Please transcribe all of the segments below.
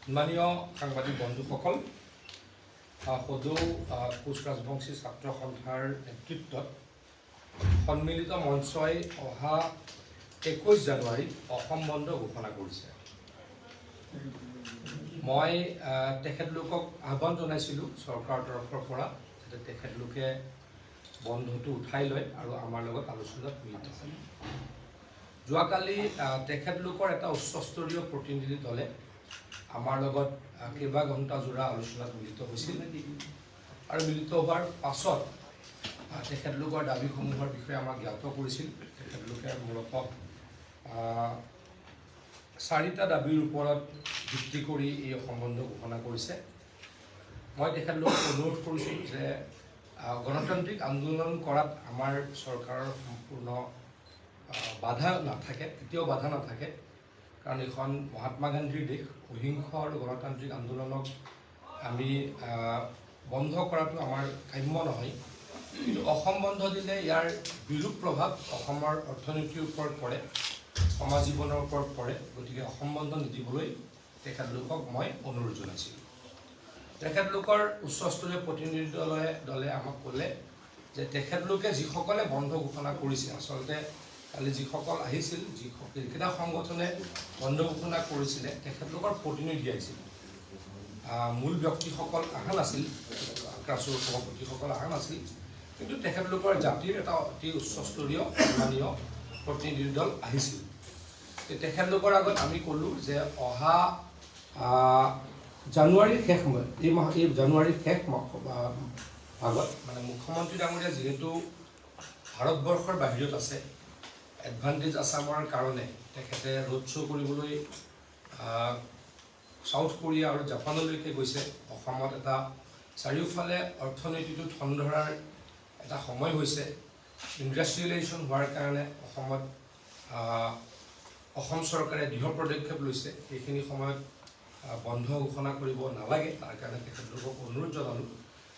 সন্মানীয় সাংবাদিক বন্ধুসকল, সদৌ কোচ ৰাজবংশী ছাত্ৰ সন্থাৰ নেতৃত্বত সন্মিলিত মঞ্চই অহা 21 জানুৱাৰীত অসম বন্ধ ঘোষণা কৰিছে। মই তেখেতলোকক আহ্বান জনাইছিলোঁ চৰকাৰৰ তৰফৰ পৰা যাতে তেখেতলোকে বন্ধটো উঠাই লয় আৰু আমাৰ লগত আলোচনাত মিলিত হয়। যোৱাকালি তেখেতলোকৰ এটা উচ্চস্তৰীয় প্ৰতিনিধি দলে আমাৰ লগত কেইবা ঘণ্টা জোৰা আলোচনাত মিলিত হৈছিল আৰু মিলিত হোৱাৰ পাছত তেখেতলোকৰ দাবীসমূহৰ বিষয়ে আমাক জ্ঞাত কৰিছিল। তেখেতলোকে মূলতঃ 4টা দাবীৰ ওপৰত ভিত্তি কৰি এই অসম বন্ধ ঘোষণা কৰিছে। মই তেখেতলোকক অনুৰোধ কৰিছোঁ যে গণতান্ত্ৰিক আন্দোলন কৰাত আমাৰ চৰকাৰৰ সম্পূৰ্ণ বাধা নাথাকে, কেতিয়াও বাধা নাথাকে, কাৰণ এখন মহাত্মা গান্ধীৰ দেশ। অহিংস আৰু গণতান্ত্ৰিক আন্দোলনক আমি বন্ধ কৰাটো আমাৰ কাম্য নহয়, কিন্তু অসম বন্ধ দিলে ইয়াৰ বিৰূপ প্ৰভাৱ অসমৰ অৰ্থনীতিৰ ওপৰত পৰে, সমাজ জীৱনৰ ওপৰত পৰে। গতিকে অসম বন্ধ নিদিবলৈ তেখেতলোকক মই অনুৰোধ জনাইছিলোঁ। তেখেতলোকৰ উচ্চস্তৰীয় প্ৰতিনিধি দলে আমাক ক'লে যে তেখেতলোকে যিসকলে বন্ধ ঘোষণা কৰিছে, আচলতে কালি যিসকল আহিছিল, যিকেইটা সংগঠনে বন্ধ ঘোষণা কৰিছিলে তেখেতলোকৰ প্ৰতিনিধি আহিছিল। মূল ব্যক্তিসকল অহা নাছিল, ক্ৰাছৰ সভাপতিসকল অহা নাছিল, কিন্তু তেখেতলোকৰ জাতিৰ এটা অতি উচ্চস্তৰীয় সন্মানীয় প্ৰতিনিধি দল আহিছিল। তেখেতলোকৰ আগত আমি ক'লোঁ যে অহা জানুৱাৰীৰ শেষ সময়ত, এই জানুৱাৰীৰ শেষ ভাগত মানে মুখ্যমন্ত্ৰী ডাঙৰীয়া যিহেতু ভাৰতবৰ্ষৰ বাহিৰত আছে, এডভান্টেজ আছামৰ কাৰণে তেখেতে ৰোড শ্ব' কৰিবলৈ চাউথ কোৰিয়া আৰু জাপানলৈকে গৈছে। অসমত এটা চাৰিওফালে অৰ্থনীতিটো ঠন ধৰাৰ এটা সময় হৈছে। ইণ্ডাষ্ট্ৰিয়েলাইজেশ্যন হোৱাৰ কাৰণে অসম চৰকাৰে দৃঢ় পদক্ষেপ লৈছে। সেইখিনি সময়ত বন্ধ ঘোষণা কৰিব নালাগে, তাৰ কাৰণে তেখেতলোকক অনুৰোধ জনালোঁ।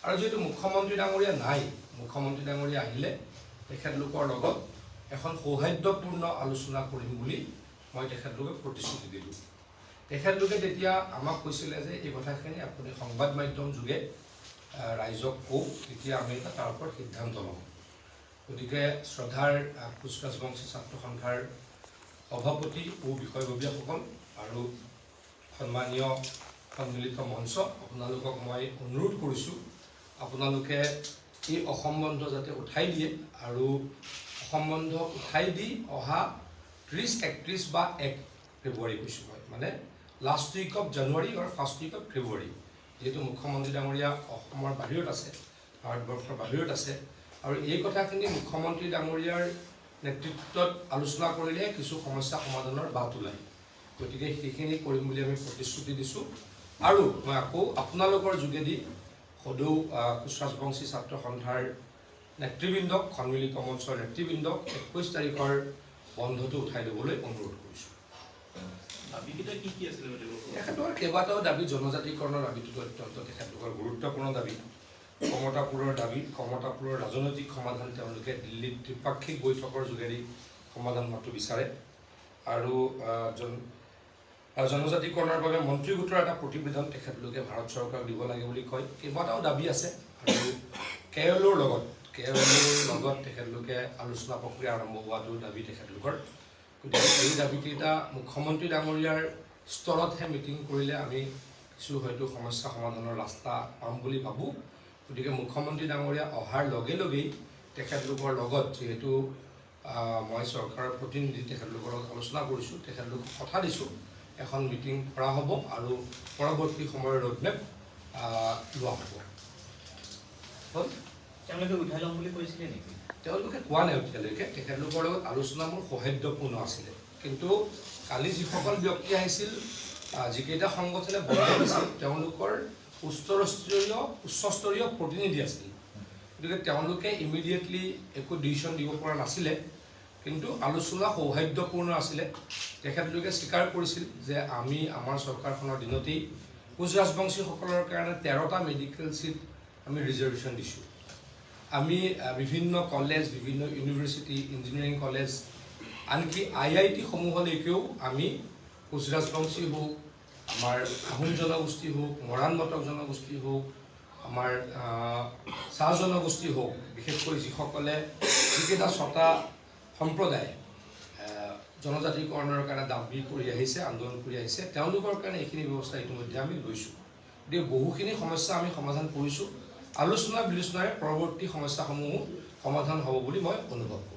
আৰু যিহেতু মুখ্যমন্ত্ৰী ডাঙৰীয়া নাই, মুখ্যমন্ত্ৰী ডাঙৰীয়া আহিলে তেখেতলোকৰ লগত এখন সৌহাৰ্দ্যপূৰ্ণ আলোচনা কৰিম বুলি মই তেখেতলোকক প্ৰতিশ্ৰুতি দিলোঁ। তেখেতলোকে তেতিয়া আমাক কৈছিলে যে এই কথাখিনি আপুনি সংবাদ মাধ্যম যোগে ৰাইজক কওক, তেতিয়া আমি তাৰ ওপৰত সিদ্ধান্ত ল'ম। গতিকে শ্ৰদ্ধাৰ কোচ ৰাজবংশী ছাত্ৰ সন্থাৰ সভাপতি ও বিষয়ববীয়াসকল আৰু সন্মানীয় সন্মিলিত মঞ্চ, আপোনালোকক মই অনুৰোধ কৰিছোঁ আপোনালোকে এই অসম বন্ধ যাতে উঠাই দিয়ে আৰু অসম বন্ধ উঠাই দি অহা 30, 31 বা 1 ফেব্ৰুৱাৰী কৈছোঁ মই, মানে লাষ্ট উইক অফ জানুৱাৰী আৰু ফাৰ্ষ্ট উইক অফ ফেব্ৰুৱাৰী। যিহেতু মুখ্যমন্ত্ৰী ডাঙৰীয়া অসমৰ বাহিৰত আছে, ভাৰতবৰ্ষৰ বাহিৰত আছে, আৰু এই কথাখিনি মুখ্যমন্ত্ৰী ডাঙৰীয়াৰ নেতৃত্বত আলোচনা কৰিলে কিছু সমস্যা সমাধানৰ বাট ওলায়। গতিকে সেইখিনি কৰিম বুলি আমি প্ৰতিশ্ৰুতি দিছোঁ। আৰু মই আকৌ আপোনালোকৰ যোগেদি সদৌ কোচ ৰাজবংশী ছাত্ৰ সন্থাৰ নেতৃবৃন্দক, সন্মিলিত মঞ্চৰ নেতৃবৃন্দক 21 তাৰিখৰ বন্ধটো উঠাই ল'বলৈ অনুৰোধ কৰিছোঁ। তেখেতৰ কেইবাটাও দাবী, জনজাতিকৰণৰ দাবীটো অত্যন্ত তেখেতলোকৰ গুৰুত্বপূৰ্ণ দাবী। কমতাপুৰৰ দাবী, কমতাপুৰৰ ৰাজনৈতিক সমাধান তেওঁলোকে দিল্লীত ত্ৰিপাক্ষিক বৈঠকৰ যোগেদি সমাধান হোৱাটো বিচাৰে। আৰু জনজাতিকৰণৰ বাবে মন্ত্ৰী গোটৰ এটা প্ৰতিবেদন তেখেতলোকে ভাৰত চৰকাৰক দিব লাগে বুলি কয়। কেইবাটাও দাবী আছে। আৰু কেৰলৰ লগত তেখেতলোকে আলোচনা প্ৰক্ৰিয়া আৰম্ভ হোৱাটো দাবী তেখেতলোকৰ। গতিকে এই দাবীকেইটা মুখ্যমন্ত্ৰী ডাঙৰীয়াৰ স্তৰতহে মিটিং কৰিলে আমি কিছু হয়তো সমস্যা সমাধানৰ ৰাস্তা পাম বুলি ভাবোঁ। গতিকে মুখ্যমন্ত্ৰী ডাঙৰীয়া অহাৰ লগে লগেই তেখেতলোকৰ লগত, যিহেতু মই চৰকাৰৰ প্ৰতিনিধি, তেখেতলোকৰ লগত আলোচনা কৰিছোঁ, তেখেতলোকক কথা দিছোঁ এখন মিটিং কৰা হ'ব আৰু পৰৱৰ্তী সময়ৰ ৰোডমেপ লোৱা হ'ব। তেওঁলোকে উঠাই ল'ম বুলি কৈছিলে নেকি? তেওঁলোকে কোৱা নাই এতিয়ালৈকে। তেখেতলোকৰ লগত আলোচনা মোৰ সৌহাৰ্দ্যপূৰ্ণ আছিলে, কিন্তু কালি যিসকল ব্যক্তি আহিছিল, যিকেইটা সংগঠনে বন্ধ দিছিল, তেওঁলোকৰ উচ্চস্তৰীয় প্ৰতিনিধি আছিল। গতিকে তেওঁলোকে ইমিডিয়েটলি একো ডিচিশ্যন দিব পৰা নাছিলে, কিন্তু আলোচনা সৌহাৰ্দ্যপূৰ্ণ আছিলে। তেখেতলোকে স্বীকাৰ কৰিছিল যে আমি আমাৰ চৰকাৰখনৰ দিনতেই কোচ ৰাজবংশীসকলৰ কাৰণে 13টা মেডিকেল ছিট আমি ৰিজাৰ্ভেশ্যন দিছোঁ। আমি বিভিন্ন কলেজ, বিভিন্ন ইউনিভাৰ্চিটি, ইঞ্জিনিয়াৰিং কলেজ, আনকি IIT সমূহলৈকেও আমি কোচ ৰাজবংশী হওক, আমাৰ আহোম জনগোষ্ঠী হওক, মৰাণ মটক জনগোষ্ঠী হওক, আমাৰ চাহ জনগোষ্ঠী হওক, বিশেষকৈ যিসকলে যিকেইটা 6টা সম্প্ৰদায় জনজাতিকৰণৰ কাৰণে দাবী কৰি আহিছে, আন্দোলন কৰি আহিছে, তেওঁলোকৰ কাৰণে এইখিনি ব্যৱস্থা ইতিমধ্যে আমি লৈছোঁ। গতিকে বহুখিনি সমস্যা আমি সমাধান কৰিছোঁ। আলোচনা বিলোচনাৰে পৰৱৰ্তী সমস্যাসমূহো সমাধান হ'ব বুলি মই অনুভৱ কৰোঁ।